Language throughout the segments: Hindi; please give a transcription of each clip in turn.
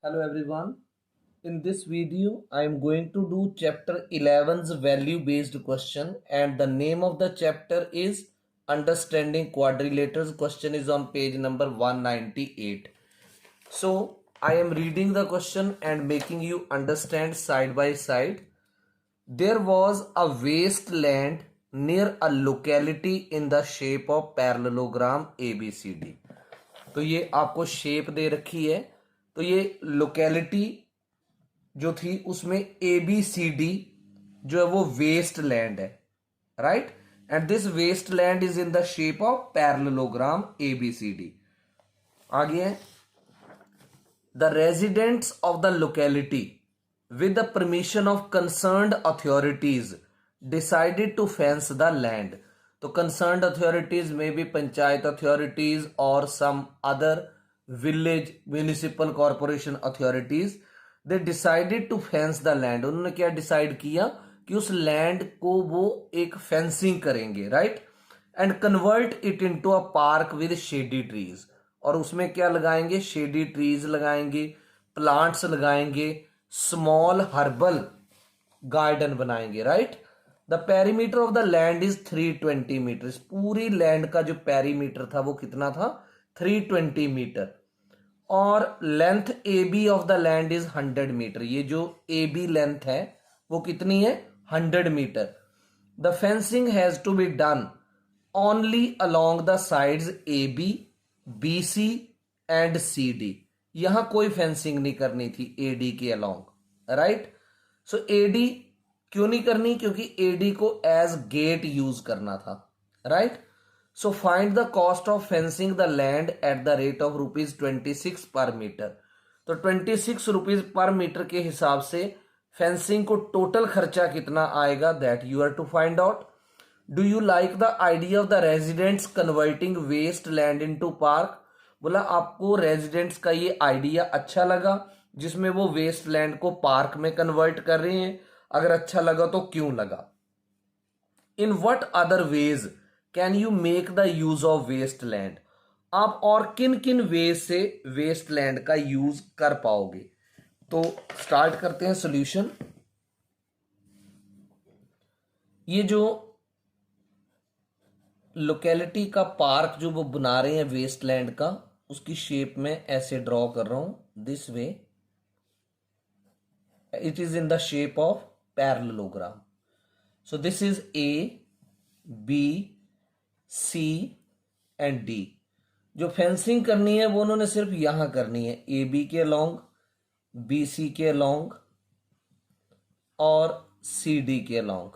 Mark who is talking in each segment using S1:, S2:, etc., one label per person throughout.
S1: Hello everyone. In this video, I am going to do chapter 11's value based question and the name of the chapter is Understanding Quadrilaters. Question is on page number 198. So, I am reading the question and making you understand side by side. There was a wasteland near a locality in the shape of parallelogram ABCD. तो ये आपको शेप दे रखी है। तो ये लोकेलिटी जो थी उसमें ABCD जो है वो वेस्ट लैंड है, right. And this waste land is in the shape of parallelogram ABCD। आगे है the residents of the locality with the permission of concerned authorities decided to fence the land. तो concerned authorities may be panchayat authorities or some other village municipal corporation authorities. They decided to fence the land. उन्होंने क्या डिसाइड किया कि उस लैंड को वो एक फेंसिंग करेंगे, right, and convert it into a park with shady trees. और उसमें क्या लगाएंगे? शेडी ट्रीज लगाएंगे, प्लांट्स लगाएंगे, स्मॉल हर्बल गार्डन बनाएंगे, right. The perimeter of the land is 320 metre. पूरी लैंड का जो पेरीमीटर था वो कितना था? 320 मीटर। और length AB of the land is 100 metre. ये जो AB लेंथ है वो कितनी है? 100 metre. The fencing has to be done only along the sides AB, BC and CD। यहां कोई फेंसिंग नहीं करनी थी AD के अलोंग, राइट। सो AD क्यों नहीं करनी? क्योंकि AD को एज गेट यूज करना था, right. So find the cost of fencing the land at the rate of ₹26 पर मीटर। तो 26 रुपीज पर मीटर के हिसाब से फेंसिंग को टोटल खर्चा कितना आएगा, that you are to find out. Do you like the idea of the residents converting waste land into park? बोला आपको रेजिडेंट्स का ये आइडिया अच्छा लगा जिसमें वो वेस्ट लैंड को पार्क में कन्वर्ट कर रहे हैं। अगर अच्छा लगा तो क्यों लगा? In what other ways can you make the use of waste land? आप और किन किन वेज से वेस्ट लैंड का यूज कर पाओगे? तो स्टार्ट करते हैं सॉल्यूशन। ये जो लोकेलिटी का पार्क जो वो बना रहे हैं वेस्ट लैंड का, उसकी शेप में ऐसे ड्रॉ कर रहा हूं, this way. It is in the shape of parallelogram. So this is A, B, C and D। जो फेंसिंग करनी है वो उन्होंने सिर्फ यहां करनी है, AB के अलोंग, BC के अलोंग और CD के अलोंग।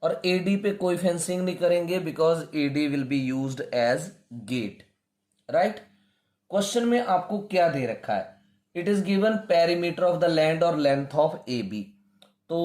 S1: और AD पे कोई फेंसिंग नहीं करेंगे because AD will be used as gate, right. Question में आपको क्या दे रखा है? It is given perimeter of the land और लेंथ ऑफ AB। तो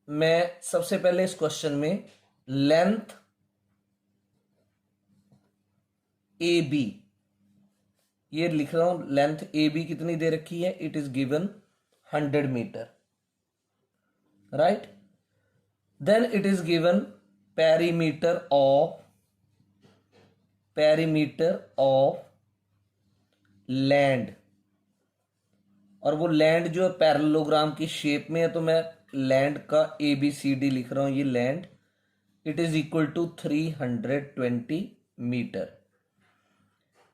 S1: मैं सबसे पहले इस क्वेश्चन में लेंथ AB ये लिख रहा हूं। लेंथ AB कितनी दे रखी है? It is given 100 metre, right. Then it is given perimeter of land. और वो लैंड जो है पैरेललोग्राम की शेप में है, तो मैं लैंड का ABCD लिख रहा हूं। ये land it is equal to 320 metre.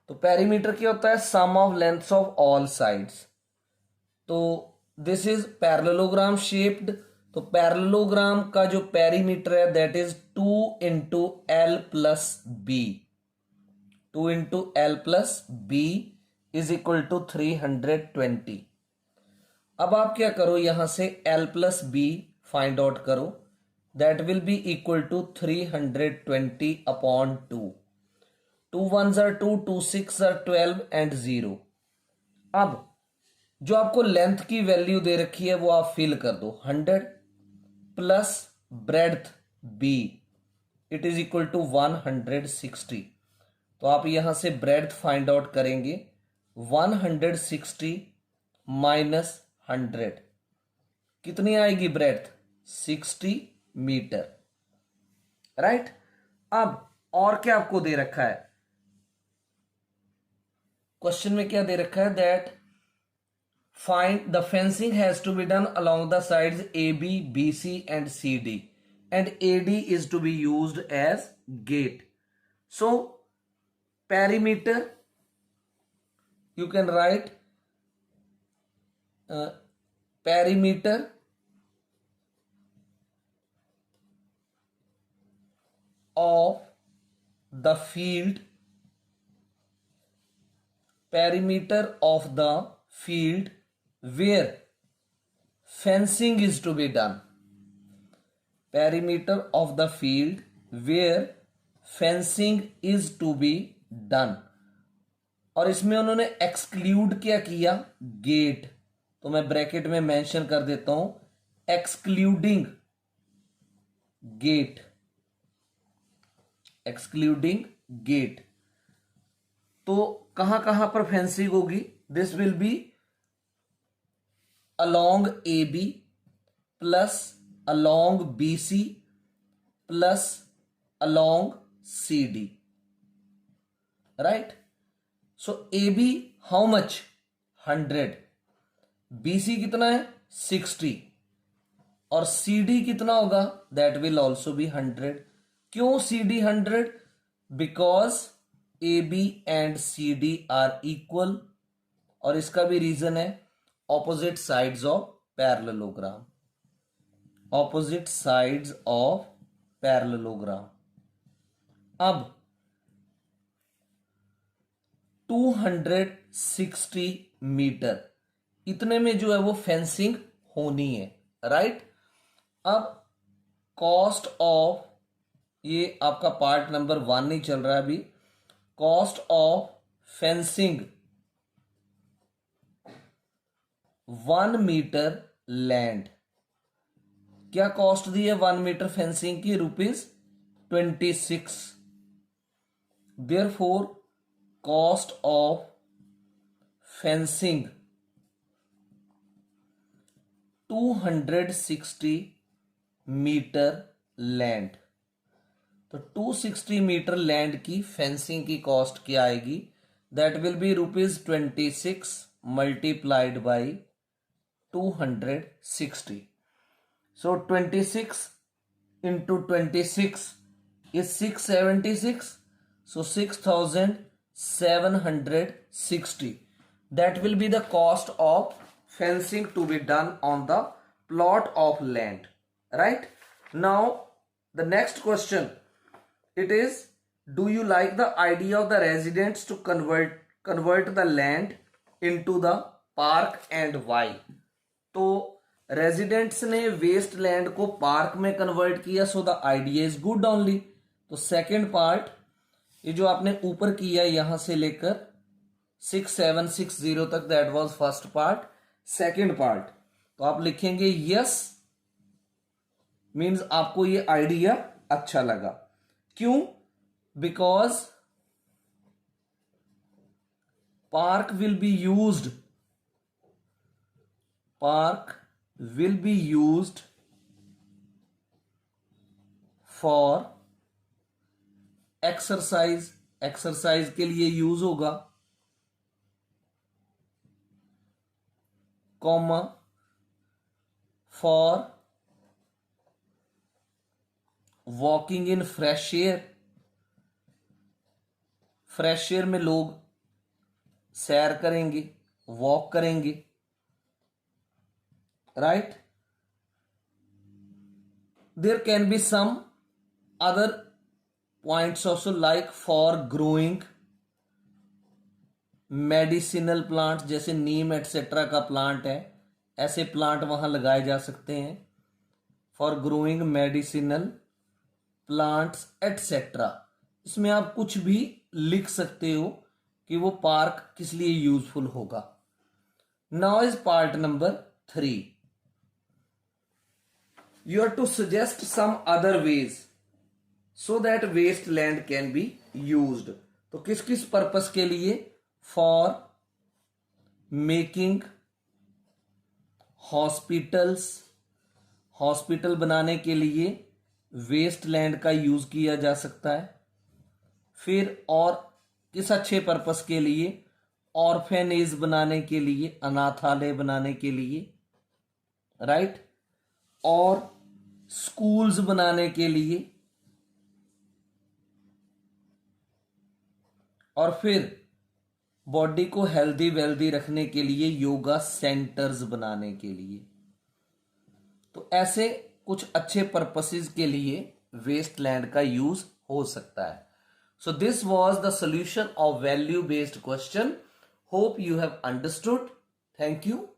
S1: तो पेरीमीटर क्या होता है? Sum of lengths of all sides. तो दिस इज पैरेललोग्राम शेप्ड। तो पैरेललोग्राम का जो पेरीमीटर है that is 2 into L plus B। 2 into L plus B is equal to 320। अब आप क्या करो, यहां से L plus B find out करो। That will be equal to 320 upon 2। 2 1s are 2, 2 6 are 12 and 0। अब जो आपको लेंथ की वैल्यू दे रखी है वो आप फिल कर दो। 100 plus breadth B it is equal to 160। तो आप यहां से ब्रेड्थ फाइंड आउट करेंगे। 160 माइनस 100 कितनी आएगी ब्रेड्थ? 60 metre, right. अब और क्या आपको दे रखा है? क्वेश्चन में क्या दे रखा है? That find the fencing has to be done along the sides AB, BC and CD, and AD is to be used as gate. So perimeter, you can write perimeter of the field, perimeter of the field where fencing is to be done, perimeter of the field where fencing is to be done. और इसमें उन्होंने एक्सक्लूड क्या किया, गेट, तो मैं ब्रैकेट में मेंशन कर देता हूं एक्सक्लूडिंग गेट, एक्सक्लूडिंग गेट। तो कहां कहां पर फेंसिंग होगी, this will be along AB plus along BC plus along CD, right? So AB how much, 100, BC कितना है 60 और CD कितना होगा, that will also be 100। क्यों CD 100? Because AB and CD are equal, और इसका भी रीजन है opposite sides of parallelogram, opposite sides of parallelogram। अब 260 मीटर इतने में जो है वो फेंसिंग होनी है, राइट। अब कॉस्ट ऑफ, ये आपका पार्ट नंबर 1 नहीं चल रहा है अभी, cost of fencing 1 metre land, क्या कॉस्ट दी है 1 मीटर फेंसिंग की, ₹26। Therefore cost of fencing 260 metre land, तो 260 मीटर लैंड की फेंसिंग की कॉस्ट क्या आएगी, that will be ₹26 multiplied by 260। So 26 into 26 is 676. So 6,760. That will be the cost of fencing to be done on the plot of land. Right? Now the next question, it is, do you like the idea of the residents to convert the land into the park and why? तो रेजिडेंट्स ने वेस्ट लैंड को पार्क में कन्वर्ट किया, so the idea is good only. तो सेकंड पार्ट, ये जो आपने ऊपर किया यहां से लेकर 6760 तक, that was first part. Second part तो आप लिखेंगे यस, मींस आपको ये आइडिया अच्छा लगा। क्यों? Because park will be used, park will be used for exercise, exercise के लिए यूज होगा, comma for walking in fresh air, fresh air में लोग सैर करेंगे, वॉक करेंगे, right? There can be some other points also, like for growing medicinal plants, जैसे नीम एटसेट्रा का प्लांट है, ऐसे प्लांट वहां लगाए जा सकते हैं। For growing medicinal plants etcetera, इसमें आप कुछ भी लिख सकते हो कि वो पार्क किस लिए यूजफुल होगा। Now is part number 3, you are to suggest some other ways so that waste land can be used। तो किस किस पर्पस के लिए? फॉर मेकिंग हॉस्पिटल्स, हॉस्पिटल बनाने के लिए वेस्ट लैंड का यूज किया जा सकता है। फिर और किस अच्छे पर्पस के लिए? ऑर्फेनेज बनाने के लिए, अनाथालय बनाने के लिए, राइट, और स्कूल्स बनाने के लिए, और फिर बॉडी को हेल्दी वेल्दी रखने के लिए योगा सेंटर्स बनाने के लिए। तो ऐसे कुछ अच्छे पर्पसेस के लिए वेस्ट लैंड का यूज हो सकता है। So this was the solution of value based question. Hope you have understood. Thank you.